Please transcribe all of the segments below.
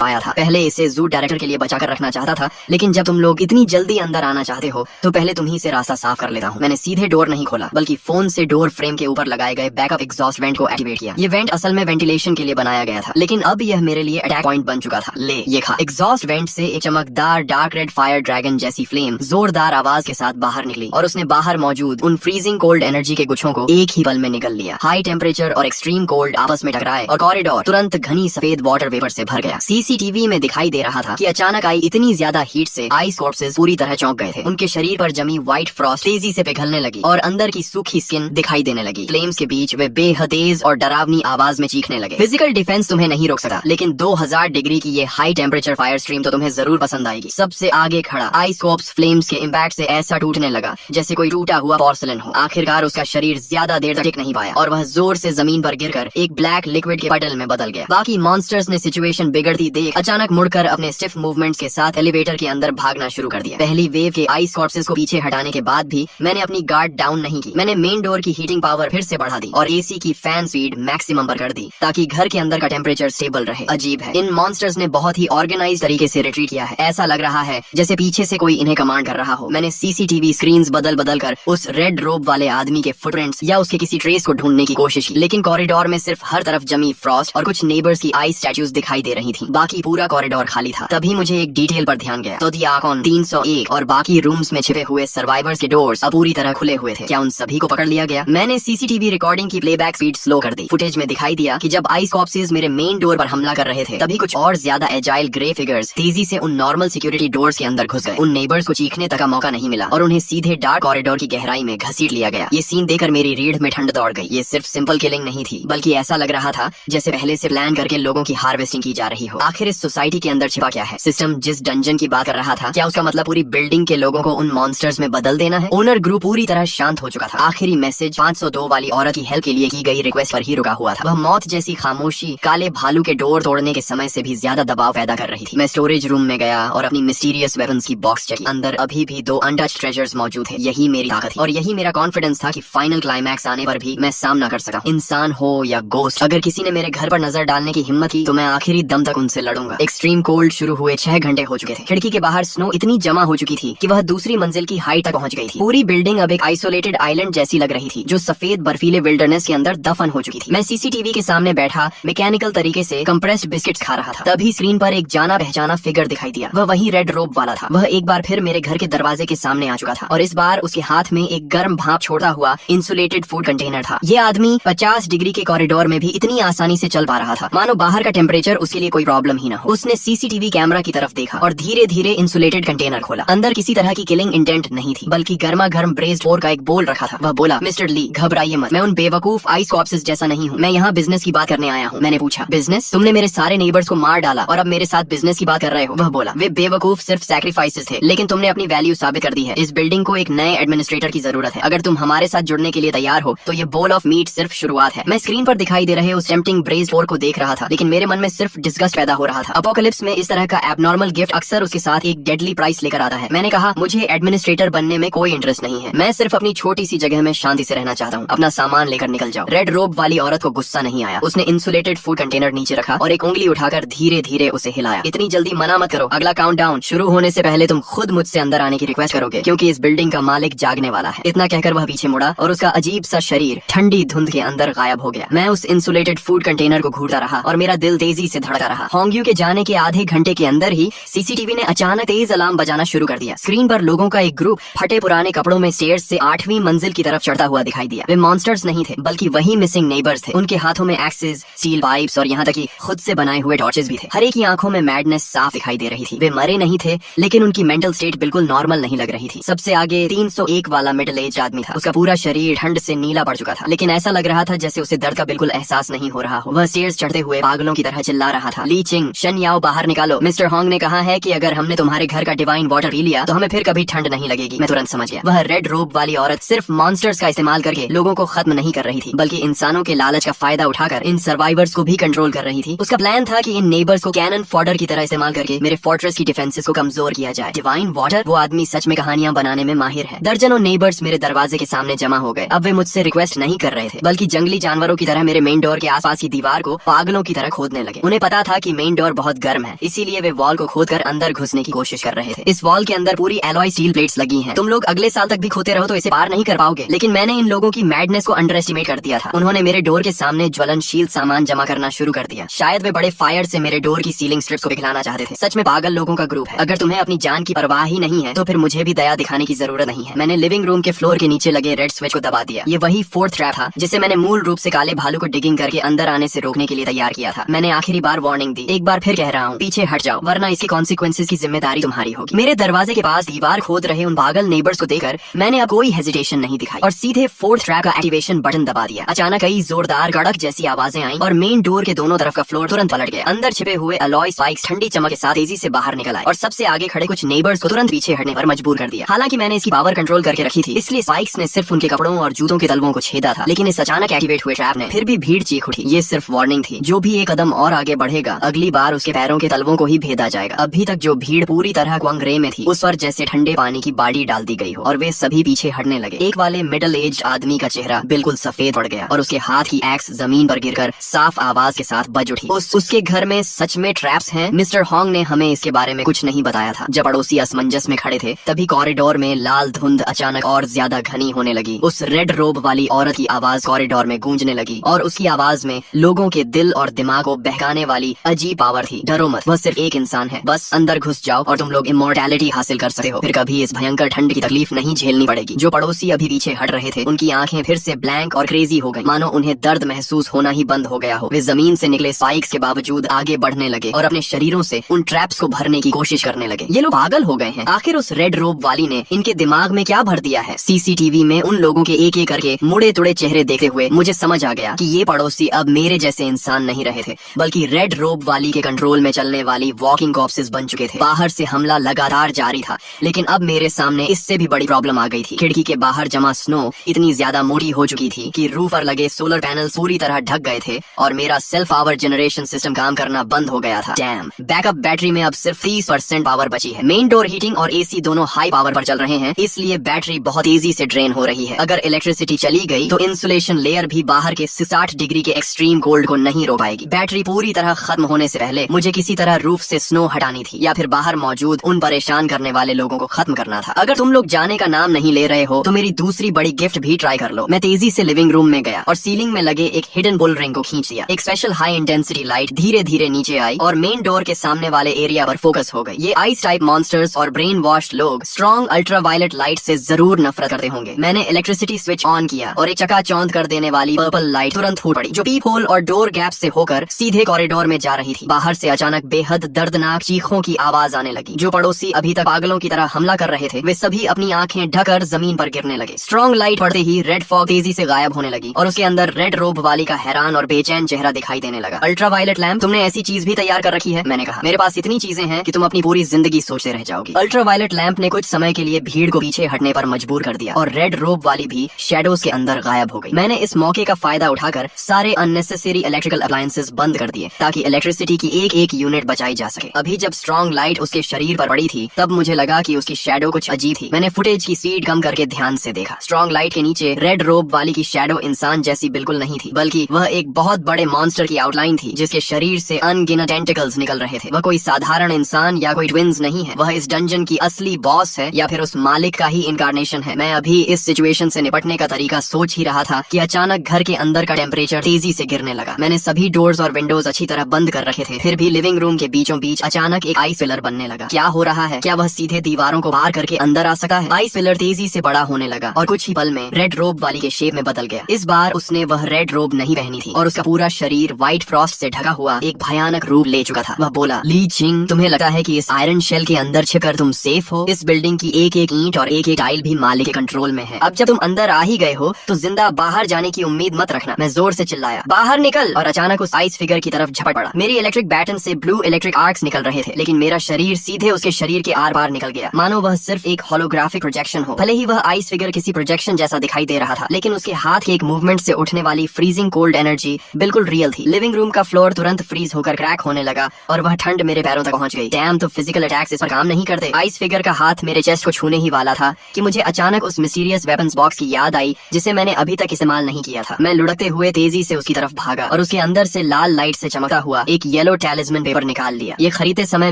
पाया था। पहले इसे जू डायरेक्टर के लिए बचा कर रखना चाहता था, लेकिन जब तुम लोग इतनी जल्दी अंदर आना चाहते हो तो पहले तुम ही से रास्ता साफ कर लेता हूँ। मैंने सीधे डोर नहीं खोला, बल्कि फोन से डोर फ्रेम के ऊपर लगाए गए बैकअप एग्जॉस्ट वेंट को एक्टिवेट किया। ये वेंट असल में वेंटिलेशन के लिए बनाया गया था, लेकिन अब यह मेरे लिए अटैक पॉइंट बन चुका था। ले ये खा। एग्जॉस्ट वेंट से एक चमकदार डार्क रेड फायर ड्रैगन जैसी फ्लेम जोरदार आवाज के साथ बाहर निकली और उसने बाहर मौजूद उन फ्रीजिंग कोल्ड एनर्जी के गुच्छों को एक ही पल में निगल लिया। हाई टेम्परेचर और एक्सट्रीम कोल्ड आपस में टकराए और कॉरिडोर तुरंत घनी सफेद वाटर वेपर से भर गया। सीसीटीवी में दिखाई दे रहा था कि अचानक आई इतनी ज्यादा हीट से आइस कॉर्प्सेस पूरी तरह चौंक गए थे। उनके शरीर पर जमी व्हाइट फ्रॉस्ट तेजी से पिघलने लगी और अंदर की सूखी स्किन दिखाई देने लगी। फ्लेम्स के बीच वे बेहद तेज और डरावनी आवाज में चीखने लगे। फिजिकल डिफेंस तुम्हें नहीं रोक सका, लेकिन 2000 डिग्री की ये हाई टेम्परेचर फायर स्ट्रीम तो तुम्हें जरूर पसंद आएगी। सबसे आगे खड़ा आइस कॉर्प्स फ्लेम्स के इम्पैक्ट से ऐसा टूटने लगा जैसे कोई टूटा हुआ पोर्सलन हो। आखिरकार उसका शरीर ज्यादा देर तक टिक नहीं पाया और वह जोर से जमीन पर गिरकर एक ब्लैक लिक्विड के पटल में बदल गया। बाकी मॉन्स्टर्स ने सिचुएशन बिगड़ती देख अचानक मुड़कर अपने स्टिफ मूवमेंट्स के साथ एलिवेटर के अंदर भागना शुरू कर दिया। पहली वेव के आइस कॉर्प्सेस को पीछे हटाने के बाद भी मैंने अपनी गार्ड डाउन नहीं की। मैंने मेन डोर की हीटिंग पावर फिर से बढ़ा दी और एसी की फैन स्पीड मैक्सिमम पर कर दी ताकि घर के अंदर का टेम्परेचर स्टेबल रहे। अजीब है, इन मॉन्स्टर्स ने बहुत ही ऑर्गेनाइज तरीके से रिट्रीट किया है। ऐसा लग रहा है जैसे पीछे से कोई इन्हें कमांड कर रहा हो। मैंने सीसीटीवी स्क्रीन्स बदल बदल कर उस रेड रोब वाले आदमी के फुटप्रिंट्स या उसके किसी ट्रेस को ढूंढने की कोशिश की, लेकिन कॉरिडोर में सिर्फ हर तरफ जमी फ्रॉस्ट और कुछ नेबर्स की आइस स्टैच्यूज दिखाई दे रही थी। बाकी पूरा कॉरिडोर खाली था। तभी मुझे एक डिटेल पर ध्यान गया। तो दियाकॉन 301 और बाकी रूम्स में छिपे हुए सर्वाइवर्स के डोर्स अब पूरी तरह खुले हुए थे। क्या उन सभी को पकड़ लिया गया? मैंने सीसीटीवी रिकॉर्डिंग की प्लेबैक स्पीड स्लो कर दी। फुटेज में दिखाई दिया कि जब आइस कॉर्प्सेस मेरे मेन डोर पर हमला कर रहे थे, तभी कुछ और ज्यादा एजाइल ग्रे फिगर्स तेजी से उन नॉर्मल सिक्योरिटी डोर्स के अंदर घुस गए। उन नेबर्स को चीखने तक का मौका नहीं मिला और उन्हें सीधे डार्क कॉरिडोर की गहराई में घसीट लिया गया। ये सीन देखकर मेरी रीढ़ में ठंड दौड़ गई। ये सिर्फ सिंपल किलिंग नहीं थी, बल्कि ऐसा लग रहा था जैसे पहले से प्लान करके लोगों की हार्वेस्टिंग की जा रही हो। आखिर इस सोसाइटी के अंदर छिपा क्या है? सिस्टम जिस डंजन की बात कर रहा था, क्या उसका मतलब पूरी बिल्डिंग के लोगों को उन मॉन्स्टर्स में बदल देना है? ओनर ग्रुप पूरी तरह शांत हो चुका था। आखिरी मैसेज 502 वाली औरत की हेल्प के लिए की गई रिक्वेस्ट पर ही रुका हुआ था। वह मौत जैसी खामोशी काले भालू के डोर तोड़ने के समय से भी ज्यादा दबाव पैदा कर रही थी। मैं स्टोरेज रूम में गया और अपनी मिस्टीरियस वेपन्स की बॉक्स चेक की। अंदर अभी भी 2 अनटच्ड ट्रेजर्स मौजूद थे। यही मेरी ताकत थी और यही मेरा कॉन्फिडेंस था कि फाइनल क्लाइमैक्स आने पर भी मैं सामना कर सका। इंसान हो या गोस्ट, अगर किसी ने मेरे घर पर नजर डालने की हिम्मत की तो मैं आखिरी दम तक उनसे लड़ूंगा। एक्सट्रीम कोल्ड शुरू हुए 6 घंटे हो चुके थे। खिड़की के बाहर स्नो इतनी जमा हो चुकी थी कि वह दूसरी मंजिल की हाइट तक पहुंच गई थी। पूरी बिल्डिंग अब एक आइसोलेटेड आइलैंड जैसी लग रही थी जो सफेद बर्फीले विल्डरनेस के अंदर दफन हो चुकी थी। मैं सीसीटीवी के सामने बैठा मैकेनिकल तरीके से कंप्रेस्ड बिस्किट्स खा रहा था। तभी स्क्रीन पर एक जाना पहचाना फिगर दिखाई दिया। वह वही रेड रोब वाला था। वह एक बार फिर मेरे घर के दरवाजे के सामने आ चुका था और इस बार उसके हाथ में एक गर्म भाप छोड़ता हुआ इंसुलेटेड फूड कंटेनर था। ये आदमी 50 डिग्री के कॉरिडोर में भी इतनी आसानी से चल पा रहा था मानो बाहर का टेम्परेचर उसके लिए कोई प्रॉब्लम ही न हो। उसने सीसीटीवी कैमरा की तरफ देखा और धीरे धीरे इंसुलेटेड कंटेनर खोला। अंदर किसी तरह की किलिंग इंटेंट नहीं थी, बल्कि गर्मा गर्म ब्रेस्ड पोर्क का एक बोल रखा था। वह बोला, मिस्टर ली, घबराइए मत, मैं उन बेवकूफ आइस कॉर्प्सेस जैसा नहीं हूँ। मैं यहाँ बिजनेस की बात करने आया हूँ। मैंने पूछा, बिजनेस? तुमने मेरे सारे नेबर्स को मार डाला और अब मेरे साथ बिजनेस की बात कर रहे हो? वह बोला, वे बेवकूफ सिर्फ सैक्रिफाइसेस थे, लेकिन तुमने अपनी वैल्यू साबित कर दी है। इस बिल्डिंग को एक नए एडमिनिस्ट्रेटर की जरूरत है। अगर तुम हमारे साथ जुड़ने के लिए तैयार हो तो ये बोल ऑफ मीट सिर्फ शुरुआत है। मैं स्क्रीन पर दिखाई दे रहे उस टेम्प्टिंग ब्रेस्ड पोर्क को देख रहा था, लेकिन मेरे मन में सिर्फ डिस्गस्ट पैदा हो रहा था। अपोकलिप्स में इस तरह का एबनॉर्मल गिफ्ट अक्सर उसके साथ एक डेडली प्राइस लेकर आता है। मैंने कहा, मुझे एडमिनिस्ट्रेटर बनने में कोई इंटरेस्ट नहीं है। मैं सिर्फ अपनी छोटी सी जगह में शांति से रहना चाहता हूँ। अपना सामान लेकर निकल जाओ। रेड रोब वाली औरत को गुस्सा नहीं आया। उसने इंसुलेटेड फूड कंटेनर नीचे रखा और एक उंगली उठाकर धीरे धीरे उसे हिलाया। इतनी जल्दी मना मत करो। अगला काउंटडाउन शुरू होने से पहले तुम खुद मुझसे अंदर आने की रिक्वेस्ट करोगे, क्योंकि इस बिल्डिंग का मालिक जागने वाला है। इतना कहकर वह पीछे मुड़ा और उसका अजीब सा शरीर ठंडी धुंध के अंदर गायब हो गया। मैं उस इंसुलेटेड फूड कंटेनर को घूरता रहा और मेरा दिल तेजी से धड़का रहा। होंग्यू के जाने के आधे घंटे के अंदर ही सीसीटीवी ने अचानक तेज अलार्म बजाना शुरू कर दिया। स्क्रीन पर लोगों का एक ग्रुप फटे पुराने कपड़ों में स्टेयर्स से 8वीं मंजिल की तरफ चढ़ता हुआ दिखाई दिया। वे मॉन्स्टर्स नहीं थे, बल्कि वही मिसिंग नेबर्स थे। उनके हाथों में एक्सेस, स्टील पाइप्स और यहाँ तक कि खुद से बनाए हुए टॉर्चेस भी थे। हर एक की आंखों में मैडनेस साफ दिखाई दे रही थी। वे मरे नहीं थे, लेकिन उनकी मेंटल स्टेट बिल्कुल नॉर्मल नहीं लग रही थी। सबसे आगे 301 वाला मिडिल एज आदमी था। उसका पूरा शरीर ठंड से नीला पड़ चुका था, लेकिन ऐसा लग रहा था जैसे उसे दर्द का बिल्कुल एहसास नहीं हो रहा हो। वह स्टेयर्स चढ़ते हुए पागलों की तरह चिल्ला रहा था, ली चिंग, शन याओ बाहर निकालो। मिस्टर होंग ने कहा है कि अगर हमने तुम्हारे घर का डिवाइन वाटर पी लिया तो हमें फिर कभी ठंड नहीं लगेगी। मैं तुरंत समझ गया, वह रेड रोब वाली औरत सिर्फ मॉन्स्टर्स का इस्तेमाल करके लोगों को खत्म नहीं कर रही थी, बल्कि इंसानों के लालच का फायदा उठाकर इन सर्वाइवर्स को भी कंट्रोल कर रही थी। उसका प्लान था कि इन नेबर्स को कैनन फॉडर की तरह इस्तेमाल करके मेरे फोर्ट्रेस की डिफेंसेस को कमजोर किया जाए। Divine water? वो आदमी सच में कहानियां बनाने में माहिर है। दर्जनों नेबर्स मेरे दरवाजे के सामने जमा हो गए। अब वे मुझसे रिक्वेस्ट नहीं कर रहे थे, बल्कि जंगली जानवरों की तरह मेरे मेन डोर के आसपास की दीवार को पागलों की तरह खोदने लगे। उन्हें पता था कि मेन डोर बहुत गर्म है, इसीलिए वे वॉल को खोदकर अंदर घुसने की कोशिश कर रहे थे। इस वॉल के अंदर पूरी एलॉय स्टील प्लेट्स लगी हैं। तुम लोग अगले साल तक भी खोते रहो तो इसे पार नहीं कर पाओगे। लेकिन मैंने इन लोगों की मैडनेस को अंडर एस्टिमेट कर दिया था। उन्होंने मेरे डोर के सामने ज्वलनशील सामान जमा करना शुरू कर दिया। शायद वे बड़े फायर से मेरे डोर की सीलिंग स्ट्रिप्स को पिघलाना चाहते थे। सच में पागल लोगों का ग्रुप है। अगर तुम्हें अपनी जान की परवाह ही नहीं है तो फिर मुझे भी दया दिखाने की जरूरत नहीं है। मैंने लिविंग रूम के फ्लोर के नीचे लगे रेड स्विच को दबा दिया। ये वही फोर्थ ट्रैप था जिसे मैंने मूल रूप से काले भालू को डिगिंग करके अंदर आने से रोकने के लिए तैयार किया था। मैंने आखिरी बार वार्निंग दी, एक बार फिर कह रहा हूँ, पीछे हट जाओ वरना इसकी कॉन्सिक्वेंसेस की जिम्मेदारी तुम्हारी होगी। मेरे दरवाजे के पास दीवार खोद रहे उन पागल नेबर्स को देखकर मैंने अब कोई हेजिटेशन नहीं दिखाई और सीधे फोर्थ ट्रैप का एक्टिवेशन बटन दबा दिया। अचानक कई जोरदार कड़क जैसी आवाजें आई और मेन डोर के दोनों तरफ का फ्लोर तुरंत पलट गया। अंदर छिपे हुए अलॉय स्पाइक्स ठंडी चमक के साथ तेजी से बाहर निकल आए और सबसे आगे खड़े कुछ नेबर्स को तुरंत पीछे हटने पर मजबूर कर दिया। हालांकि मैंने इसकी पावर कंट्रोल करके रखी थी, इसलिए स्पाइक्स ने सिर्फ उनके कपड़ों और जूतों के तलवों को छेदा था। लेकिन इस अचानक एक्टिवेट हुए ट्रैप ने फिर भी भीड़ चीख उठी। ये सिर्फ वार्निंग थी। जो भी एक कदम और आगे बढ़ेगा अगली बार उसके पैरों के तलवों को ही भेदा जाएगा। अभी तक जो भीड़ पूरी तरह क्वंगरे में थी उस पर जैसे ठंडे पानी की बाड़ी डाल दी गई हो और वे सभी पीछे हटने लगे। एक वाले मिडिल एज आदमी का चेहरा बिल्कुल सफेद पड़ गया और उसके हाथ की एक्स जमीन पर गिरकर साफ आवाज के साथ बज उठी। उसके घर में सच में ट्रैप्स हैं? मिस्टर हॉन्ग ने हमें इसके बारे में कुछ नहीं बताया था। जब पड़ोसी असमंजस में खड़े थे तभी कॉरिडोर में लाल धुंध अचानक और ज्यादा घनी होने लगी। उस रेड रोब वाली औरत की आवाज कॉरिडोर में गूंजने लगी और उसकी आवाज में लोगों के दिल और दिमाग को बहकाने वाली अजीब पावर थी। डरो मत, वह सिर्फ एक इंसान है। बस अंदर घुस जाओ और तुम लोग इमॉर्टैलिटी हासिल कर सकते हो। फिर कभी इस भयंकर ठंड की तकलीफ नहीं झेलनी पड़ेगी। जो पड़ोसी अभी पीछे हट रहे थे उनकी आंखें फिर से ब्लैंक और क्रेजी हो गई, मानो उन्हें दर्द महसूस होना ही बंद हो गया हो। वे जमीन से निकले स्पाइक्स के बावजूद आगे बढ़ने लगे और अपने शरीरों से उन ट्रैप्स को भरने की कोशिश करने लगे। ये लोग पागल हो गए हैं। आखिर उस रेड रोब वाली ने इनके दिमाग में क्या भर दिया है? सीसीटीवी में उन लोगों के एक एक करके मुड़े तुड़े चेहरे देखते हुए मुझे समझ आ गया कि ये पड़ोसी अब मेरे जैसे इंसान नहीं रहे थे, बल्कि रेड रोब वाली के कंट्रोल में चलने वाली वॉकिंग कॉर्प्सेस बन चुके थे। बाहर से हमला लगातार जारी था, लेकिन अब मेरे सामने इससे भी बड़ी प्रॉब्लम आ गई थी। खिड़की के बाहर जमा स्नो इतनी ज्यादा मोटी हो चुकी थी कि रूफ पर लगे सोलर पैनल पूरी तरह ढक गए थे और मेरा सेल्फ पावर जनरेशन सिस्टम काम करना बंद हो गया था। डैम, बैकअप बैटरी में अब सिर्फ 30% पावर बची है। मेन डोर हीटिंग और एसी दोनों हाई पावर पर चल रहे हैं, इसलिए बैटरी बहुत तेजी से ड्रेन हो रही है। अगर इलेक्ट्रिसिटी चली गई तो इंसुलेशन लेयर भी बाहर के 60 डिग्री के एक्सट्रीम कोल्ड को नहीं रोक पाएगी। बैटरी पूरी तरह खत्म होने से पहले मुझे किसी तरह रूफ से स्नो हटानी थी या फिर बाहर मौजूद उन परेशान करने वाले लोगों को खत्म करना था। अगर तुम लोग जाने का नाम नहीं ले रहे हो तो मेरी दूसरी बड़ी गिफ्ट भी ट्राई कर लो। मैं तेजी से लिविंग रूम में गया और सीलिंग में लगे एक हिडन बुल रिंग को खींच दिया। एक स्पेशल हाई इंटेंसिटी लाइट धीरे धीरे नीचे आई और मेन डोर के सामने वाले एरिया पर फोकस हो गई। ये आइस टाइप मॉन्स्टर्स और ब्रेन वॉश्ड लोग स्ट्रॉन्ग अल्ट्रावायलेट लाइट से जरूर नफरत करते होंगे। मैंने इलेक्ट्रिसिटी स्विच ऑन किया और एक चकाचौंध कर देने वाली पर्पल लाइट तुरंत फूट पड़ी, जो पीप होल और डोर गैप से होकर सीधे कॉरिडोर में जा रही थी। बाहर से अचानक बेहद दर्दनाक चीखों की आवाज आने लगी। जो पड़ोसी अभी तक पागलों की तरह हमला कर रहे थे वे सभी अपनी आंखें ढककर जमीन पर गिरने लगे। स्ट्रॉन्ग लाइट पड़ते ही रेड फॉग तेजी से गायब होने लगी और उसके अंदर रेड रोब वाली का हैरान और बेचैन चेहरा दिखाई देने लगा। अल्ट्रावायलेट लैंप, तुमने ऐसी चीज भी तैयार कर रखी है? मैंने कहा, मेरे पास इतनी चीजें हैं कि तुम अपनी पूरी जिंदगी सोचते रह जाओगी। अल्ट्रावायलेट लैंप ने कुछ समय के लिए भीड़ को पीछे हटने पर मजबूर कर दिया और रेड रोब वाली भी शैडोज के अंदर गायब हो गई। मैंने इस मौके का फायदा उठाकर सारे अननेसेसरी इलेक्ट्रिकल अप्लायंसेस बंद कर दिए ताकि इलेक्ट्रिसिटी की एक एक यूनिट बचाई जा सके। अभी जब स्ट्रॉन्ग लाइट उसके शरीर पर पड़ी थी तब मुझे लगा कि उसकी शैडो कुछ अजीब थी। मैंने फुटेज की स्पीड कम करके ध्यान से देखा। स्ट्रॉन्ग लाइट के नीचे रेड रोब वाली की शैडो इंसान जैसी बिल्कुल नहीं थी, बल्कि वह एक बहुत बड़े मॉन्स्टर की आउटलाइन थी जिसके शरीर से अनगिनत टेंटिकल्स निकल रहे थे। वह कोई साधारण इंसान या कोई ट्विंस नहीं है। वह इस डंजन की असली बॉस है या फिर उस मालिक का ही इनकारनेशन है। मैं अभी इस सिचुएशन से निपटने का तरीका सोच ही रहा था कि अचानक घर के अंदर का टेम्परेचर तेजी से गिरने लगा। मैंने सभी डोर्स और विंडोज अच्छी तरह बंद कर रखे थे, फिर भी लिविंग रूम के बीचों बीच अचानक एक आइस फिलर बनने लगा। क्या हो रहा है? क्या वह सीधे दीवारों को पार करके अंदर आ सकता है? आइस फिलर तेजी से बड़ा होने लगा और कुछ ही पल में रेड रोब वाली के शेप में बदल गया। इस बार उसने वह रेड रोब नहीं पहनी थी और उसका पूरा शरीर व्हाइट फ्रॉस्ट से ढका हुआ एक भयानक रूप ले चुका था। वह बोला, ली चिंग, तुम्हें लगता है कि इस आयरन शेल के अंदर छिपकर तुम सेफ हो? इस बिल्डिंग की एक एक ईंट और एक एक टाइल भी मालिक के कंट्रोल में है। अब जब तुम अंदर आ ही गए हो तो जिंदा बाहर जाने की उम्मीद मत रखना। मैं जोर से चिल्लाया, बाहर निकल! और अचानक उस आइस फिगर की तरफ झपट पड़ा। मेरी इलेक्ट्रिक बैटन से ब्लू इलेक्ट्रिक आर्क्स निकल रहे थे, लेकिन मेरा शरीर सीधे उसके शरीर के आर पार निकल गया, मानो वह सिर्फ एक होलोग्राफिक प्रोजेक्शन हो। भले ही वह आइस फिगर किसी प्रोजेक्शन जैसा दिखाई दे रहा था, लेकिन उसके हाथ के एक मूवमेंट से उठने वाली फ्रीजिंग कोल्ड एनर्जी बिल्कुल रियल थी। लिविंग रूम का फ्लोर तुरंत फ्रीज होकर क्रैक होने लगा और वह ठंड मेरे पैरों तक पहुंच गई। डैम, तो फिजिकल अटैक्स इस पर काम नहीं करते। आइस फिगर का हाथ मेरे चेस्ट को छूने ही वाला था कि मुझे अचानक उस मिस्टीरियस वेपन्स बॉक्स की याद आई जिसे मैंने अभी तक इस्तेमाल नहीं किया था। मैं लुढ़कते हुए तेजी से उसकी तरफ भागा और उसके अंदर से लाल लाइट से चमकता हुआ एक येलो टैलिस्मन पेपर निकाल लिया। ये खरीदते समय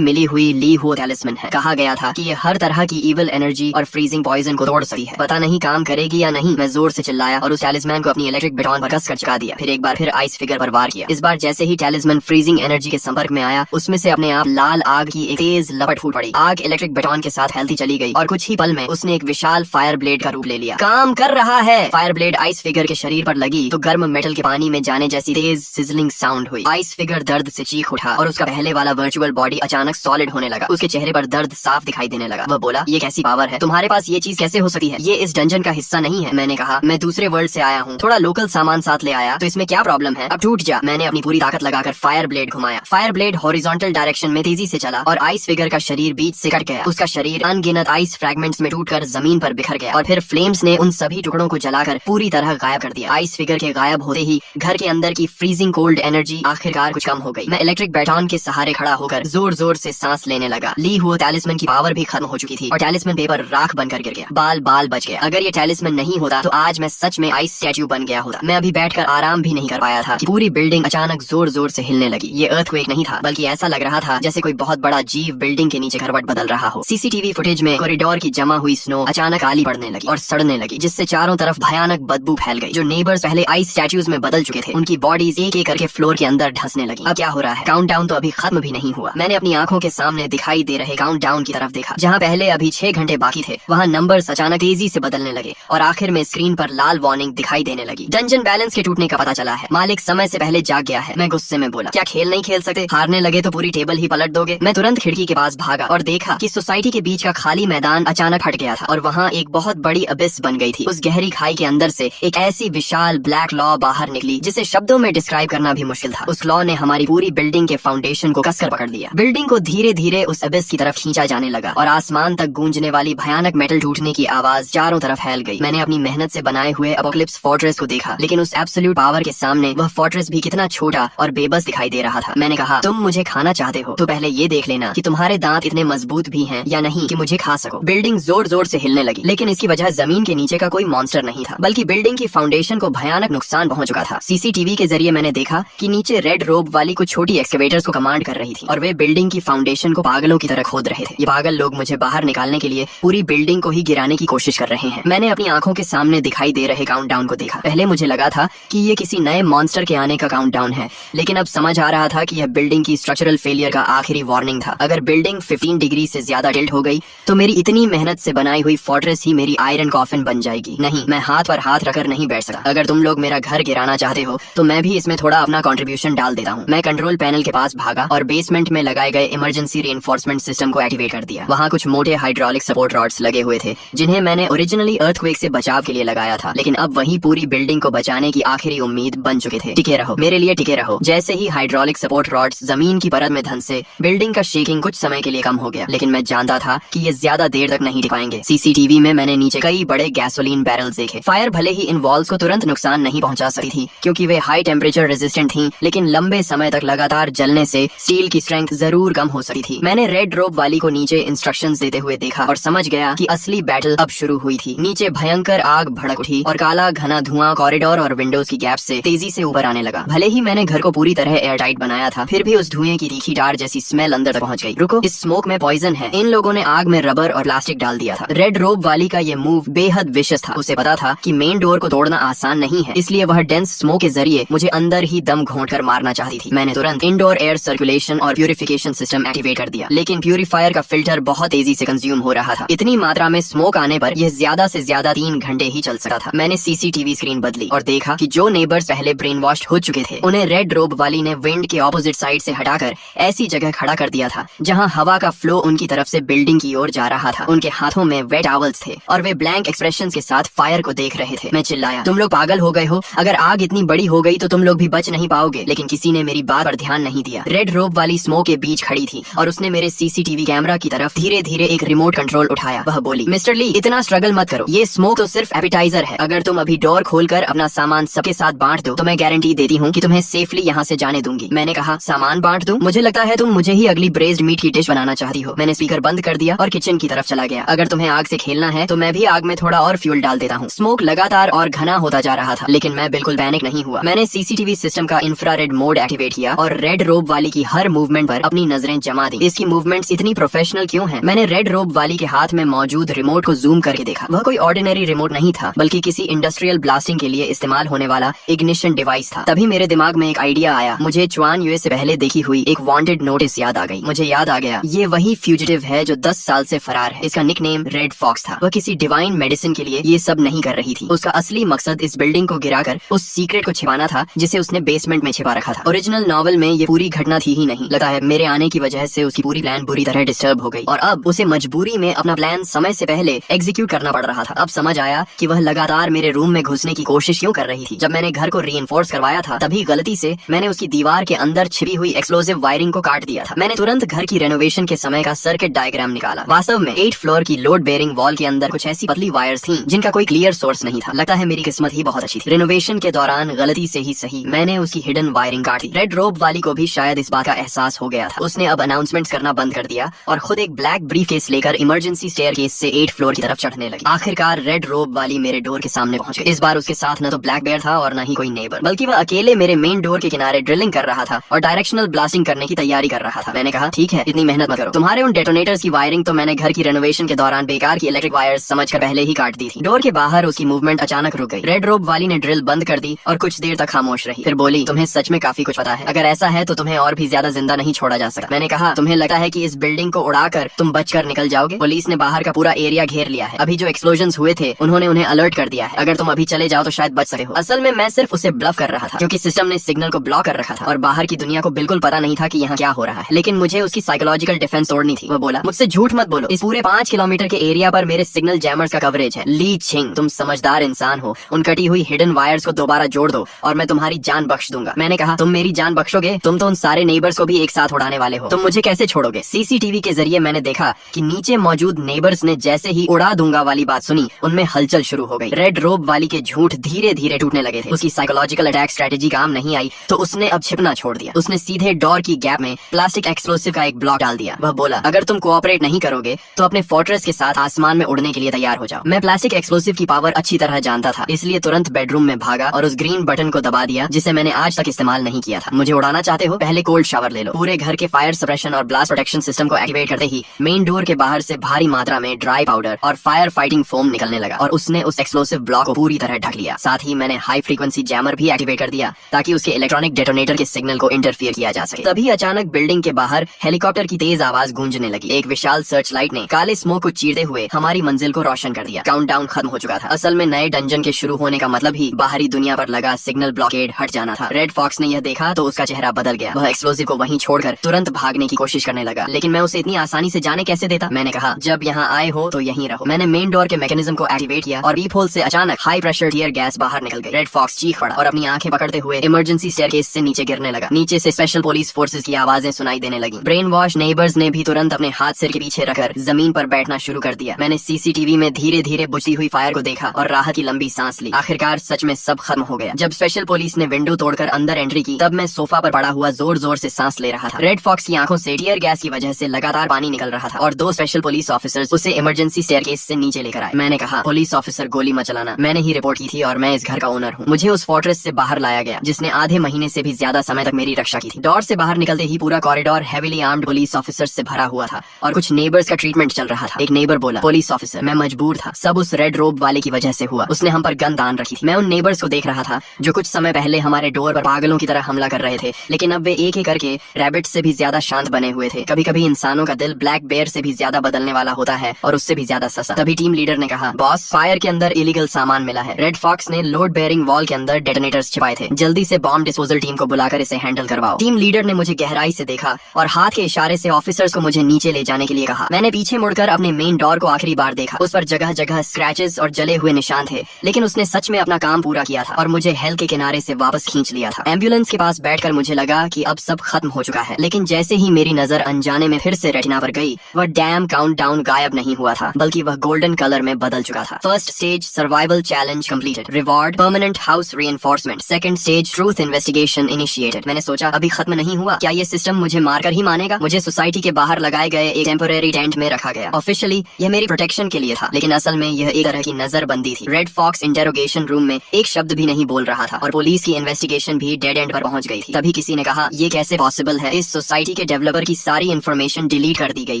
मिली हुई ली हुआ टैलिस्मन है। कहा गया था कि ये हर तरह की इविल एनर्जी और फ्रीजिंग पॉइजन को तोड़ सकती है। पता नहीं काम करेगी या नहीं। मैं जोर से चिल्लाया और उस टैलिस्मन को अपनी इलेक्ट्रिक बैटन पर कस कर चुका दिया। फिर एक बार फिर आइस फिगर पर वार किया। इस बार जैसे ही टैलिस्मन फ्रीजिंग एनर्जी के संपर्क में आया, उसमें से अपने आप लाल आग की एक तेज लपट फूट पड़ी। आग इलेक्ट्रिक बैटन के साथ फैलती चली गई और कुछ ही पल में उसने एक विशाल फायर ब्लेड का रूप ले लिया। काम कर रहा है। फायर ब्लेड आइस फिगर के शरीर पर लगी तो गर्म मेटल के पानी में जाने जैसी तेज सिजलिंग साउंड हुई। आइस फिगर दर्द से चीख उठा और उसका पहले वाला वर्चुअल बॉडी अचानक सॉलिड होने लगा। उसके चेहरे पर दर्द साफ दिखाई देने लगा। वह बोला, ये कैसी पावर है? तुम्हारे पास ये चीज कैसे हो सकती है? ये इस डंजन का हिस्सा नहीं है। मैंने कहा, मैं दूसरे वर्ल्ड से आया हूँ, थोड़ा लोकल सामान साथ ले आया, तो इसमें क्या प्रॉब्लम है? अब टूट जा। मैंने अपनी पूरी ताकत लगाकर फायर ब्लेड घुमाया। फायर ब्लेड हॉरिजॉन्टल डायरेक्शन में तेजी से चला और आइस फिगर का शरीर बीच से कट गया। उसका शरीर अनगिनत आइस फ्रैगमेंट्स में टूटकर जमीन पर बिखर गया और फिर फ्लेम्स ने उन सभी टुकड़ों को जलाकर पूरी तरह गायब कर दिया। आइस फिगर के गायब होते ही घर के अंदर की फ्रीजिंग कोल्ड एनर्जी आखिरकार कुछ कम हो गई। मैं इलेक्ट्रिक बैटन के सहारे खड़ा होकर जोर जोर से सांस लेने लगा। ली हुआ टैलिस्मन की पावर भी खत्म हो चुकी थी और टैलिस्मन पेपर राख बनकर गिर गया। बाल बाल बच गया। अगर ये टैलिस्मन नहीं होता तो आज मैं सच में आइस स्टैच्यू बन गया होता। मैं अभी बैठकर आराम भी नहीं कर पाया था कि पूरी बिल्डिंग अचानक जोर जोर से हिलने लगी। ये अर्थक्वेक नहीं था, बल्कि ऐसा लग रहा था जैसे कोई बहुत बड़ा जीव बिल्डिंग के नीचे करवट बदल रहा हो। सीसीटीवी फुटेज में कॉरिडोर की जमा हुई स्नो अचानक काली पड़ने लगी और सड़ने लगी, जिससे चारों तरफ भयानक बदबू फैल गई। जो नेबर्स पहले आइस स्टैच्यूज में बदल चुके थे, उनकी बॉडीज एक एक करके फ्लोर के अंदर धंसने लगी। अब क्या हो रहा है? काउंटडाउन तो अभी खत्म भी नहीं हुआ। मैंने अपनी आंखों के सामने दिखाई दे रहे काउंटडाउन की तरफ देखा। जहाँ पहले अभी 6 घंटे बाकी थे, वहाँ नंबर्स अचानक तेजी से बदलने लगे और आखिर में स्क्रीन पर लाल वार्निंग दिखाई देने लगी। डंजन बैलेंस के टूटने का पता चला है। मालिक समय से पहले जाग गया है। मैं गुस्से में बोला, क्या खेल नहीं खेल सकते? हारने लगे तो पूरी टेबल ही पलट दोगे? मैं तुरंत खिड़की के पास भागा और देखा कि सोसाइटी के बीच का खाली मैदान अचानक हट गया था और वहाँ एक बहुत बड़ी अबिस बन गई थी। उस गहरी खाई के अंदर से एक ऐसी विशाल ब्लैक लॉ बाहर निकली जिसे शब्दों में डिस्क्राइब करना भी मुश्किल था। उस लॉ ने हमारी पूरी बिल्डिंग के फाउंडेशन को कसकर पकड़ लिया। बिल्डिंग को धीरे धीरे उस अबिस की तरफ खींचा जाने लगा और आसमान तक गूंजने वाली भयानक मेटल टूटने की आवाज चारों तरफ फैल गई। मैंने अपनी मेहनत से बनाए हुए अपोकलिप्स फोर्ट्रेस को देखा, लेकिन उस एब्सोल्यूट पावर के सामने वह फोर्ट्रेस भी कितना छोटा और बेबस दिखाई दे रहा था। मैंने कहा, तुम मुझे खाना चाहते हो तो पहले ये देख लेना कि तुम्हारे दांत इतने मजबूत भी हैं या नहीं कि मुझे खा सको। बिल्डिंग जोर जोर से हिलने लगी, लेकिन इसकी वजह जमीन के नीचे का कोई मॉन्स्टर नहीं था, बल्कि बिल्डिंग की फाउंडेशन को भयानक नुकसान पहुंच चुका था। सीसीटीवी के जरिए मैंने देखा कि नीचे रेड रोब वाली कुछ छोटी एक्सकेवेटर्स को कमांड कर रही थी और वे बिल्डिंग की फाउंडेशन को पागलों की तरह खोद रहे थे। ये पागल लोग मुझे बाहर निकालने के लिए पूरी बिल्डिंग को ही गिराने की कोशिश कर रहे हैं। मैंने अपनी आंखों के सामने दिखाई दे रहे काउंटडाउन को देखा। पहले मुझे लगा था कि ये किसी नए मॉन्स्टर के आने का काउंटडाउन है, लेकिन अब समझ आ रहा था कि यह बिल्डिंग की स्ट्रक्चरल फेलियर का आखिरी वार्निंग था। अगर बिल्डिंग 15 डिग्री से ज्यादा टिल्ट हो गई तो मेरी इतनी मेहनत से बनाई हुई फोर्ट्रेस ही मेरी आयरन कॉफिन बन जाएगी। नहीं, मैं हाथ पर हाथ रखकर नहीं बैठ सकता। अगर तुम लोग मेरा घर गिराना चाहते हो तो मैं भी इसमें थोड़ा अपना कंट्रीब्यूशन डाल देता हूँ। मैं कंट्रोल पैनल के पास भागा और बेसमेंट में लगाए गए इमरजेंसी रीइंफोर्समेंट सिस्टम को एक्टिवेट कर दिया। वहाँ कुछ मोटे हाइड्रोलिक सपोर्ट रॉड्स लगे हुए थे जिन्हें मैंने ओरिजिनली अर्थक्वेक से बचाव के लिए लगाया था, लेकिन अब वही पूरी बिल्डिंग को बचाने की आखिरी उम्मीद बन चुके थे। टिके रहो, मेरे लिए टिके रहो। जैसे ही हाइड्रोलिक सपोर्ट रॉड्स जमीन की परत में धंसे, बिल्डिंग का शेकिंग कुछ समय के लिए कम हो गया, लेकिन मैं जानता था कि ये ज्यादा देर तक नहीं टिक पाएंगे। सीसीटीवी में मैंने नीचे कई बड़े गैसोलीन बैरल्स देखे। फायर भले ही इन वॉल्स को तुरंत नुकसान नहीं पहुंचा सकती थी क्योंकि वे हाई टेम्परेचर रेजिस्टेंट थी, लेकिन लंबे समय तक लगातार जलने से स्टील की स्ट्रेंथ जरूर कम हो सकती थी। मैंने रेड रोप वाली को नीचे इंस्ट्रक्शंस देते हुए देखा और समझ गया कि असली बैटल अब शुरू हुई थी। नीचे भयंकर आग भड़क उठी और काला घना धुआं कॉरिडोर और विंडोज की गैप से तेजी से ऊपर आने लगा। भले ही मैंने घर को पूरी तरह एयर टाइट बनाया था, फिर भी उस धुएं की तीखी डार जैसी स्मेल अंदर तक पहुंच गई। रुको, इस स्मोक में पॉइजन है। इन लोगों ने आग में रबर और प्लास्टिक डाल दिया था। रेड रोप वाली का ये मूव बेहद विशेष था। उसे पता था कि मेन डोर को तोड़ना आसान नहीं है, इसलिए वह डेंस स्मोक के जरिए मुझे अंदर ही दम घोंटकर मारना चाहती थी। मैंने तुरंत इंडोर एयर सर्कुलेशन और प्यूरिफिकेशन सिस्टम एक्टिवेट कर दिया, लेकिन प्यूरिफायर का फिल्टर बहुत तेजी से कंज्यूम हो रहा था। इतनी मात्रा में स्मोक आने पर यह ज्यादा से ज्यादा 3 घंटे ही चल सकता था। मैंने सीसीटीवी स्क्रीन बदली और देखा कि जो नेबर्स पहले ब्रेन वॉश हो चुके थे, उन्हें रेड रोप वाली ने विंड के ऑपोजिट साइड से हटाकर ऐसी जगह खड़ा कर दिया था जहां हवा का फ्लो उनकी तरफ से बिल्डिंग की ओर जा रहा था। उनके हाथों में वेट टॉवल्स थे और वे ब्लैंक एक्सप्रेशंस के साथ फायर को देख रहे थे। मैं चिल्लाया, तुम लोग पागल हो गए हो? अगर आग इतनी बड़ी हो गई तो तुम लोग भी बच नहीं पाओगे, लेकिन किसी ने मेरी बात पर ध्यान नहीं दिया। रेड रोप वाली स्मोक के बीच खड़ी थी और उसने मेरे सीसीटीवी कैमरा की तरफ धीरे धीरे एक रिमोट कंट्रोल उठाया। वह बोली, मिस्टर ली, इतना स्ट्रगल मत करो, ये स्मोक तो सिर्फ एपिटाइजर है। अगर तुम अभी डोर खोलकर अपना सामान सबके साथ बांट दो तो मैं गारंटी देती हूँ कि तुम्हें सेफली यहाँ से जाने दूंगी। मैंने कहा, सामान बांट दूं? मुझे लगता है तुम मुझे ही अगली ब्रेज्ड मीट की डिश बनाना चाहती हो। मैंने स्पीकर बंद कर दिया और किचन की तरफ चला गया। अगर तुम्हें आग से खेलना है तो मैं भी आग में थोड़ा और फ्यूल डाल देता हूँ। स्मोक लगातार और घना होता जा रहा था, लेकिन मैं बिल्कुल पैनिक नहीं हुआ। मैंने सीसीटीवी सिस्टम का इंफ्रारेड मोड एक्टिवेट किया और और रेड रोब वाली की हर मूवमेंट पर अपनी नजरें जमा दी। इसकी मूवमेंट्स इतनी प्रोफेशनल क्यों हैं? मैंने रेड रोब वाली के हाथ में मौजूद रिमोट को जूम करके देखा। वह कोई ऑर्डिनरी रिमोट नहीं था, बल्कि किसी इंडस्ट्रियल ब्लास्टिंग के लिए इस्तेमाल होने वाला इग्निशन डिवाइस था। तभी मेरे दिमाग में एक आइडिया आया। मुझे चुआन यूए से पहले देखी हुई एक वांटेड नोटिस याद आ गई। मुझे याद आ गया, ये वही फ्यूजिटिव है जो 10 साल से फरार है। इसका निकनेम रेड फॉक्स था। वह किसी डिवाइन मेडिसिन के लिए ये सब नहीं कर रही थी। उसका असली मकसद इस बिल्डिंग को गिराकर उस सीक्रेट को छिपाना था जिसे उसने बेसमेंट में छिपा रखा था। ओरिजिनल नॉवल में ये पूरी घटना थी ही नहीं। लगता है मेरे आने की वजह से उसकी पूरी प्लान बुरी तरह डिस्टर्ब हो गई और अब उसे मजबूरी में अपना प्लान समय से पहले एग्जीक्यूट करना पड़ रहा था। अब समझ आया कि वह लगातार मेरे रूम में घुसने की कोशिश क्यों कर रही थी। जब मैंने घर को रीइंफोर्स करवाया था, तभी गलती से मैंने उसकी दीवार के अंदर छिपी हुई एक्सप्लोसिव वायरिंग को काट दिया था। मैंने तुरंत घर की रेनोवेशन के समय का सर्किट डायग्राम निकाला। वास्तव में 8 फ्लोर की लोड बेयरिंग वॉल के अंदर कुछ ऐसी पतली वायर्स थीं जिनका कोई क्लियर सोर्स नहीं था। लगता है मेरी किस्मत ही बहुत अच्छी थी। रेनोवेशन के दौरान गलती से ही सही मैंने उसकी हिडन वायरिंग काट दी। रेड रोब वाली को भी शायद इस बात का एहसास हो गया था। उसने अब अनाउंसमेंट्स करना बंद कर दिया और खुद एक ब्लैक ब्रीफकेस लेकर इमरजेंसी स्टेयरकेस से 8 फ्लोर की तरफ चढ़ने लगी। आखिरकार रेड रोब वाली मेरे डोर के सामने पहुंच गई। इस बार उसके साथ न तो ब्लैक बेयर था और न ही कोई नेबर, बल्कि वह अकेले मेरे मेन डोर के किनारे ड्रिलिंग कर रहा था और डायरेक्शनल ब्लास्टिंग करने की तैयारी कर रहा था। मैंने कहा, ठीक है, इतनी मेहनत मत करो। तुम्हारे उन डेटोनेटर्स की वायरिंग तो मैंने घर की रेनोवेशन के दौरान बेकार की इलेक्ट्रिक वायर्स समझकर पहले ही काट दी थी। डोर के बाहर उसकी मूवमेंट अचानक रुक गई। रेड रोब वाली ने ड्रिल बंद कर दी और कुछ देर तक खामोश रही। फिर बोली, तुम्हें सच में काफी कुछ पता है। अगर ऐसा है तो तुम्हें और भी ज्यादा जिंदा नहीं छोड़ा जा सकता। मैंने कहा, तुम्हें लगता है कि इस बिल्डिंग को उड़ाकर तुम बचकर निकल जाओगे? पुलिस ने बाहर का पूरा एरिया घेर लिया है। अभी जो एक्सप्लोजन्स हुए थे उन्होंने उन्हें अलर्ट कर दिया है। अगर तुम अभी चले जाओ तो शायद बच सके हो। असल में मैं सिर्फ उसे ब्लफ कर रहा था, क्योंकि सिस्टम ने सिग्नल को ब्लॉक कर रखा था और बाहर की दुनिया को बिल्कुल पता नहीं था कि यहाँ क्या हो रहा है। लेकिन मुझे उसकी साइकोलॉजिकल डिफेंस तोड़नी थी। वो बोला, मुझसे झूठ मत बोलो। इस पूरे 5 किलोमीटर के एरिया पर मेरे सिग्नल जैमर्स का कवरेज है। ली छिंग, तुम समझदार इंसान हो। उन कटी हुई हिडन वायर्स को दोबारा जोड़ दो और मैं तुम्हारी जान बख्श दूंगा। मैंने कहा, तुम मेरी जान बख्शोगे? तुम तो उन सारे नेबर्स को भी एक साथ उड़ाने वाले हो। तुम मुझे कैसे छोड़ोगे? सीसीटीवी के जरिए मैंने देखा कि नीचे मौजूद नेबर्स ने जैसे ही उड़ा दूंगा वाली बात सुनी, उनमें हलचल शुरू हो गई। रेड रोब वाली के झूठ धीरे धीरे टूटने लगे थे। उसकी साइकोलॉजिकल अटैक स्ट्रेटेजी काम नहीं आई तो उसने अब छिपना छोड़ दिया। उसने सीधे डोर की गैप में प्लास्टिक एक्सप्लोसिव का एक ब्लॉक डाल दिया। वह बोला, अगर तुम कोऑपरेट नहीं करोगे तो अपने फोर्ट्रेस के साथ आसमान में उड़ने के लिए तैयार हो जाओ। मैं प्लास्टिक एक्सप्लोसिव की पावर अच्छी तरह जानता था, इसलिए तुरंत बेडरूम में भागा और उस ग्रीन बटन को दबा दिया जिसे मैंने आज तक इस्तेमाल नहीं किया था। मुझे उड़ाना चाहते हो? पहले कोल्ड शावर ले लो। पूरे घर के फायर सप्रेशन और ब्लास्ट प्रोटेक्शन सिस्टम को एक्टिवेट करते ही मेन डोर के बाहर से भारी मात्रा में ड्राई पाउडर और फायर फाइटिंग फोम निकलने लगा और उसने उस एक्सप्लोसिव ब्लॉक को पूरी तरह ढक लिया। साथ ही मैंने हाई फ्रीक्वेंसी जैमर भी एक्टिवेट कर दिया ताकि उसके इलेक्ट्रॉनिक डेटोनेटर के सिग्नल को इंटरफियर किया जा सके। तभी अचानक बिल्डिंग के बाहर हेलीकॉप्टर की तेज आवाज गूंजने लगी। एक विशाल सर्च लाइट ने काले स्मोक को चीरते हुए हमारी मंजिल को रोशन कर दिया। काउंटडाउन खत्म हो चुका था। असल में नए डंजन के शुरू होने का मतलब ही बाहरी दुनिया पर लगा सिग्नल ब्लॉकेड हट जाना था। रेड फॉक्स ने यह देखा तो उसका चेहरा बदल गया। वह एक्सप्लोसिव को वहीं छोड़कर तुरंत भागने की कोशिश करने लगा, लेकिन मैं उसे इतनी आसानी से जाने कैसे देता। मैंने कहा, जब यहाँ आए हो तो यहीं रहो। मैंने मेन डोर के मैकेनिज्म को एक्टिवेट किया और पीप होल से अचानक हाई प्रेशर टीयर गैस बाहर निकल गई। रेड फॉक्स चीख पड़ा और अपनी आंखें पकड़ते हुए इमरजेंसी स्टेयरकेस से नीचे गिरने लगा। नीचे से स्पेशल पुलिस फोर्सेस की आवाजें सुनाई देने लगी। ब्रेन वॉश नेबर्स ने भी तुरंत अपने हाथ सिर के पीछे रखकर जमीन पर बैठना शुरू कर दिया। मैंने सीसीटीवी में धीरे धीरे बुझती हुई फायर को देखा और राहत की लंबी सांस ली। आखिरकार सच में सब खत्म हो गया। जब स्पेशल पुलिस ने विंडो तोड़कर अंदर एंट्री की, तब मैं सोफा पर पड़ा हुआ जोर जोर से सांस ले रहा था। रेड फॉक्स की आंखों से टीयर गैस की वजह से लगातार पानी निकल रहा था और 2 स्पेशल पुलिस ऑफिसर्स उसे इमरजेंसी स्टेयरकेस से नीचे लेकर आए। मैंने कहा, पुलिस ऑफिसर, गोली मत चलाना। मैंने ही रिपोर्ट की थी और मैं इस घर का ओनर हूँ। मुझे उस फोर्ट्रेस से बाहर लाया गया जिसने आधे महीने से भी ज्यादा समय तक मेरी रक्षा की थी। डोर से बाहर निकलते ही पूरा corridor heavily armed police officers से भरा हुआ था और कुछ नेबर्स का ट्रीटमेंट चल रहा था। एक नेबर बोला, पुलिस ऑफिसर, मैं मजबूर था। सब उस रेड रोब वाले की वजह से हुआ। उसने हम पर गन तान रखी थी। मैं उन नेबर्स को देख रहा था जो कुछ समय पहले हमारे डोर पर पागलों की तरह हमला कर रहे थे, लेकिन अब वे एक एक करके रैबिट से भी ज्यादा शांत बने हुए थे। कभी कभी इंसानों का दिल ब्लैक बेयर से भी ज्यादा बदलने वाला होता है और उससे भी ज्यादा सस्ता। तभी टीम लीडर ने कहा, बॉस, फायर के अंदर इलीगल सामान मिला है। रेड फॉक्स ने लोड बेयरिंग वॉल के अंदर डेटोनेटर्स छिपाए थे। जल्दी से बॉम्ब डिस्पोजल टीम को बुलाकर इसे हैंडल करवाओ। टीम लीडर ने मुझे गहराई से देखा और हाथ के इशारे से ऑफिसर्स को मुझे नीचे ले जाने के लिए कहा। मैंने पीछे मुड़कर अपने मेन डोर को आखिरी बार देखा। उस पर जगह जगह स्क्रैचेस और जले हुए निशान थे, लेकिन उसने सच में अपना काम पूरा किया था और मुझे हेल के किनारे से वापस खींच लिया था। एम्बुलेंस के पास बैठकर मुझे लगा कि अब सब खत्म हो चुका है, लेकिन जैसे ही मेरी नजर अनजाने में फिर से रेटिना पर गई, वह डैम काउंटडाउन गायब नहीं हुआ था, बल्कि वह गोल्डन कलर में बदल चुका था। First stage survival challenge completed, reward permanent house reinforcement, second stage truth investigation initiated. मैंने सोचा, अभी खत्म नहीं हुआ। क्या ये सिस्टम मुझे मारकर ही मानेगा? मुझे सोसाइटी के बाहर लगाए गए एक टेम्पोरेरी टेंट में रखा गया। ऑफिशियली यह मेरी प्रोटेक्शन के लिए था, लेकिन असल में यह एक तरह की नजरबंदी थी। रेड फॉक्स इंटेरोगेशन रूम में एक शब्द भी नहीं बोल रहा था और पुलिस की इन्वेस्टिगेशन भी डेड एंड पर पहुंच गई थी। तभी किसी ने कहा ये कैसे पॉसिबल है, इस सोसाइटी के डेवलपर की सारी इन्फॉर्मेशन डिलीट कर दी गई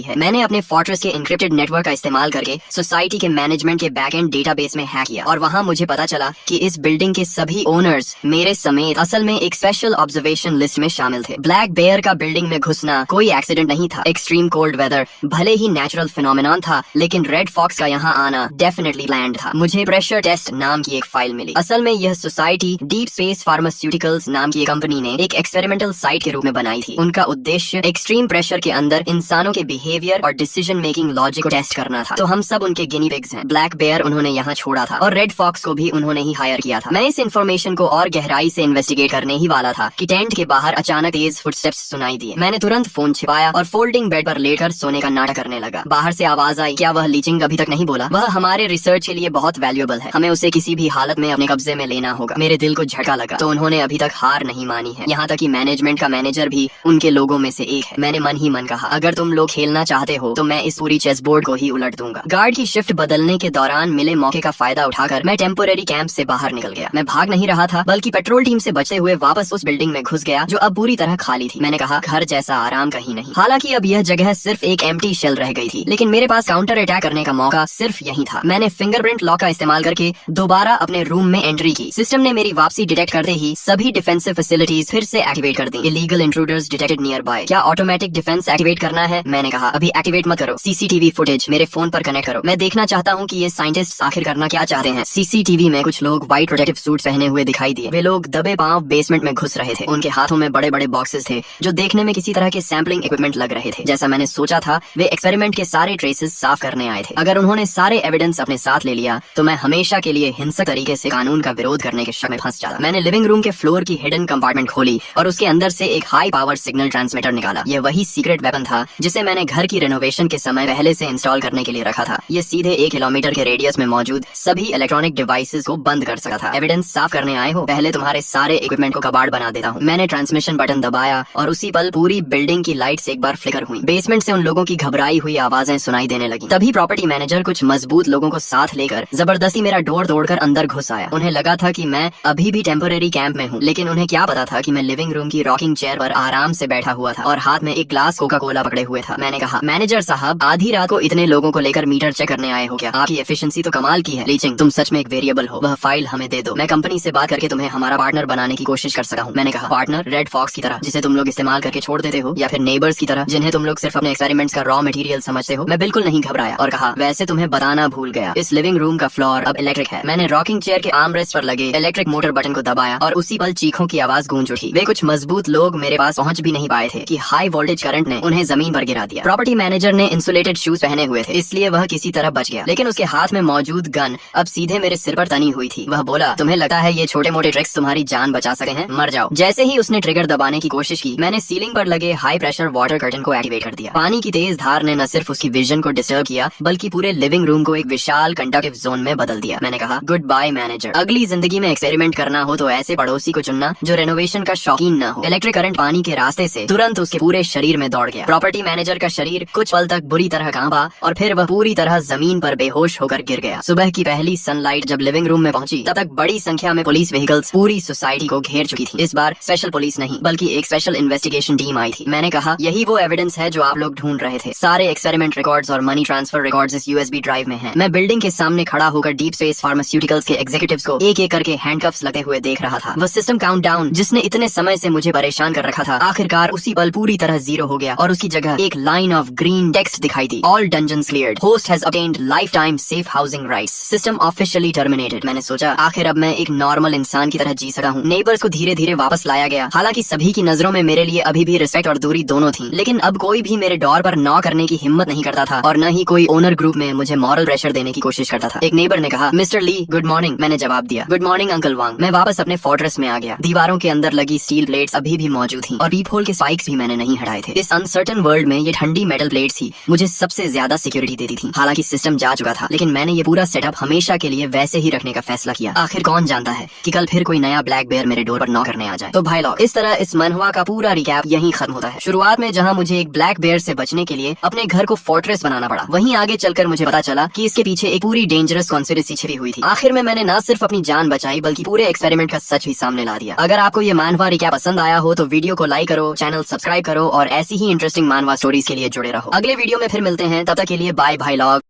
है। मैंने अपने फोर्ट्रेस के इंक्रिप्टेड नेटवर्क का इस्तेमाल करके सोसाइटी के मैनेजमेंट के बैकएंड डेटाबेस में हैक किया और वहाँ मुझे पता चला कि इस बिल्डिंग के सभी ओनर्स मेरे समेत असल में एक स्पेशल ऑब्जर्वेशन लिस्ट में शामिल थे। ब्लैक बेयर का बिल्डिंग में घुसना कोई एक्सीडेंट नहीं था। एक्सट्रीम कोल्ड वेदर भले ही नेचुरल फिनोमेनॉन था, लेकिन रेड फॉक्स का यहाँ आना डेफिनेटली प्लान्ड था। मुझे प्रेशर टेस्ट नाम की एक फाइल मिली। असल में यह सोसाइटी डीप स्पेस फार्मास्यूटिकल्स नाम की एक कंपनी ने एक एक्सपेरिमेंटल साइट के रूप में बनाई थी। उनका उद्देश्य एक्सट्रीम प्रेशर के अंदर इंसानों के बिहेवियर और डिसीजन मेकिंग लॉजिक को टेस्ट करना था। तो हम सब उनके गिनी पिग्स हैं। ब्लैक बेयर उन्होंने यहाँ छोड़ा था और रेड फॉक्स को भी उन्होंने ही हायर किया था। मैं इस इन्फॉर्मेशन को और गहराई से इन्वेस्टिगेट करने ही वाला था कि टेंट के बाहर अचानक तेज फुटस्टेप्स सुनाई दिए। मैंने तुरंत फोन छिपाया और फोल्डिंग बेड पर लेटकर सोने का नाटक करने लगा। बाहर से आवाज आई, क्या वह लीचिंग अभी तक नहीं बोला? वह हमारे रिसर्च के लिए बहुत वैल्यूएबल है, हमें उसे किसी भी हालत में अपने कब्जे में लेना होगा। मेरे दिल को झटका लगा। तो उन्होंने अभी तक हार नहीं मानी है। यहाँ तक कि मैनेजमेंट का मैनेजर भी उनके लोगों में से एक है। मैंने मन ही मन कहा, अगर तुम लोग खेलना चाहते हो तो मैं इस पूरी चेस बोर्ड को ही उलट दूंगा। गार्ड की शिफ्ट बदलने के दौरान मिले मौके का फायदा उठाकर मैं टेम्पोरेरी कैंप से बाहर निकल गया। मैं भाग नहीं रहा था, बल्कि पेट्रोल टीम से बचते हुए वापस उस बिल्डिंग में घुस गया जो अब पूरी तरह खाली थी। मैंने कहा, घर जैसा आराम कहीं नहीं। हालांकि अब यह जगह सिर्फ एक एम्प्टी शेल रह गई थी, लेकिन मेरे पास काउंटर अटैक करने का मौका सिर्फ यही था। मैंने फिंगरप्रिंट लॉक का इस्तेमाल करके दोबारा अपने रूम में एंट्री की। सिस्टम ने मेरी वापसी डिटेक्ट करते ही सभी डिफेंसिव फैसिलिटीज फिर से एक्टिवेट कर दी। Illegal intruders detected nearby. क्या ऑटोमेटिक डिफेंस एक्टिवेट करना है? मैंने कहा, अभी एक्टिवेट मत करो। सीसीटीवी फुटेज मेरे फोन पर कनेक्ट करो। मैं देखना चाहता हूँ कि ये साइंटिस्ट आखिर करना क्या चाहते हैं। सीसीटीवी में कुछ लोग व्हाइट प्रोटेक्टिव सूट पहने हुए दिखाई दिए। वे लोग दबे पांव बेसमेंट में घुस रहे थे। उनके हाथों में बड़े बड़े बॉक्सेस थे जो देखने में किसी तरह के सैम्पलिंग इक्विपमेंट लग रहे थे। जैसा मैंने सोचा था, वे एक्सपेरिमेंट के सारे ट्रेसेस साफ करने आए थे। अगर उन्होंने सारे एविडेंस अपने साथ ले लिया तो मैं हमेशा के लिए हिंसक तरीके से कानून का विरोध करने के शक में फंस जाता। मैंने लिविंग रूम के फ्लोर की हिडन कंपार्टमेंट खोली और उसके अंदर से एक हाई पावर सिग्नल ट्रांसमीटर निकाला। यह वही सीक्रेट वेपन था जिसे मैंने घर की रेनोवेशन के समय पहले से इंस्टॉल करने के लिए रखा था। ये सीधे 1 किलोमीटर के रेडियस में मौजूद सभी इलेक्ट्रॉनिक डिवाइसेस को बंद कर सका था। एविडेंस साफ करने आए हो, पहले तुम्हारे सारे इक्विपमेंट को कबाड़ बना देता हूँ। मैंने ट्रांसमिशन बटन दबाया और उसी पल पूरी बिल्डिंग की लाइट्स एक बार फ्लिकर हुई। बेसमेंट से उन लोगों की घबराई हुई आवाजें सुनाई देने लगी। तभी प्रॉपर्टी मैनेजर कुछ मजबूत लोगों को साथ लेकर जबरदस्ती मेरा डोर तोड़कर अंदर घुस आया। उन्हें लगा था कि मैं अभी भी टेम्पोरेरी कैंप में हूँ, लेकिन उन्हें क्या पता था कि मैं लिविंग रूम की रॉकिंग चेयर पर आराम से बैठा हुआ था और हाथ में एक ग्लास कोका कोला पकड़े हुए था। मैंने कहा, मैनेजर साहब, आधी रात को इतने लोगों को लेकर मीटर चेक करने आए हो क्या? आपकी एफिशिएंसी तो कमाल की है। लीचिंग, तुम सच में एक वेरिएबल हो। वह फाइल हमें दे दो। मैं कंपनी से बात करके तुम्हें हमारा पार्टनर बनाने की कोशिश कर सका हूँ। मैंने कहा, पार्टनर रेड फॉक्स की तरह जिसे तुम लोग इस्तेमाल करके छोड़ देते हो, या फिर नेबर्स की तरह जिन्हें तुम लोग सिर्फ अपने एक्सपेरिमेंट्स का रॉ मटेरियल समझते हो? मैं बिल्कुल नहीं घबराया और कहा, वैसे तुम्हें बताना भूल गया, इस लिविंग रूम का फ्लोर अब इलेक्ट्रिक है। मैंने रॉकिंग चेयर के आर्म रेस्ट पर लगे इलेक्ट्रिक मोटर बटन को दबाया और उसी पल चीखों की आवाज गूंज उठी। वे कुछ मजबूत लोग मेरे पास पहुंच भी नहीं पाए थे कि हाई वोल्टेज करंट ने उन्हें जमीन पर गिरा दिया। प्रॉपर्टी मैनेजर ने इंसुलेटेड शूज पहने हुए थे, इसलिए वह किसी तरह बच गया, लेकिन उसके हाथ में मौजूद गन अब सीधे मेरे सिर पर तनी हुई थी। वह बोला, तुम्हें लगता है ये छोटे मोटे ट्रिक्स तुम्हारी जान बचा सके हैं? मर जाओ। जैसे ही उसने ट्रिगर दबाने की कोशिश की, मैंने सीलिंग पर लगे हाई प्रेशर वाटर कर्टन को एक्टिवेट कर दिया। पानी की तेज धार ने न सिर्फ उसकी विजन को डिस्टर्ब किया, बल्कि पूरे लिविंग रूम को एक विशाल कंडक्टिव जोन में बदल दिया। मैंने कहा, गुड बाय मैनेजर। अगली जिंदगी में एक्सपेरिमेंट करना हो तो ऐसे पड़ोसी को चुनना जो रेनोवेशन का शौकीन न हो। इलेक्ट्रिक करंट पानी के रास्ते से तुरंत उसके पूरे शरीर में दौड़ गया। प्रॉपर्टी मैनेजर का शरीर कुछ पल तक बुरी तरह कांपा और फिर वह पूरी तरह जमीन पर बेहोश होकर गिर गया। सुबह की पहली सनलाइट जब लिविंग रूम में पहुंची, तब तक बड़ी संख्या में पुलिस व्हीकल्स पूरी सोसाइटी को घेर चुकी थी। इस बार स्पेशल पुलिस नहीं, बल्कि एक स्पेशल इन्वेस्टिगेशन टीम आई थी। मैंने कहा, यही वो एविडेंस है जो आप लोग ढूंढ रहे थे। सारे एक्सपेरिमेंट रिकॉर्ड्स और मनी ट्रांसफर रिकॉर्ड्स इस यूएसबी ड्राइव में हैं। मैं बिल्डिंग के सामने खड़ा होकर डीप स्पेस फार्मास्यूटिकल्स के एग्जीक्यूटिव्स को एक एक करके हैंडकफ्स लगे हुए देख रहा था। वो सिस्टम काउंटडाउन जिसने इतने समय से मुझे परेशान कर रखा था, आखिरकार उसी पल पूरी तरह जीरो हो गया और उसकी जगह एक लाइन ऑफ ग्रीन टेक्स्ट दिखाई दी। All dungeons cleared. Host has obtained lifetime safe housing rights. System officially terminated. मैंने सोचा, आखिर अब मैं एक नॉर्मल इंसान की तरह जी सका हूँ। नेबर्स को धीरे धीरे वापस लाया गया। हालांकि सभी की नजरों में मेरे लिए अभी भी रिस्पेक्ट और दूरी दोनों थी, लेकिन अब कोई भी मेरे डोर पर नॉक करने की हिम्मत नहीं करता था और न ही कोई ओनर ग्रुप में मुझे मॉरल प्रेशर देने की कोशिश करता था। एक नेबर ने कहा, मिस्टर ली, गुड मॉर्निंग। मैंने जवाब दिया, गुड मॉर्निंग अंकल वांग। मैं वापस अपने फोर्ट्रेस में आ गया। दीवारों के अंदर लगी स्टील प्लेट्स अभी भी मौजूद थी और पीप होल के स्पाइक्स भी मैंने नहीं हटाए थे। इस अनसर्टन वर्ल्ड में ये ठंडी मेटल प्लेट्स ही मुझे सबसे ज्यादा सिक्योरिटी देती थी। हालांकि सिस्टम जा चुका था, लेकिन मैंने ये पूरा सेटअप हमेशा के लिए वैसे ही रखने का फैसला किया। आखिर कौन जानता है कि कल फिर कोई नया ब्लैक बेयर मेरे डोर पर नॉक करने आ जाए। तो भाई लोग, इस तरह इस मनहवा का पूरा रिकैप यहीं खत्म होता है। शुरुआत में जहाँ मुझे एक ब्लैक बेयर से बचने के लिए अपने घर को फोर्ट्रेस बनाना पड़ा, वहीं आगे चलकर मुझे पता चला कि इसके पीछे एक पूरी डेंजरस कॉन्स्पिरेसी छिपी हुई थी। आखिर में मैंने न सिर्फ अपनी जान बचाई, बल्कि पूरे एक्सपेरिमेंट का सच भी सामने ला दिया। अगर आपको ये मनहवा रिकैप क्या पसंद आया हो तो वीडियो को लाइक करो, चैनल सब्सक्राइब करो और ऐसी ही इंटरेस्टिंग मानवा स्टोरीज के लिए जुड़े रहो। अगले वीडियो में फिर मिलते हैं, तब तक के लिए बाय भाई लॉग।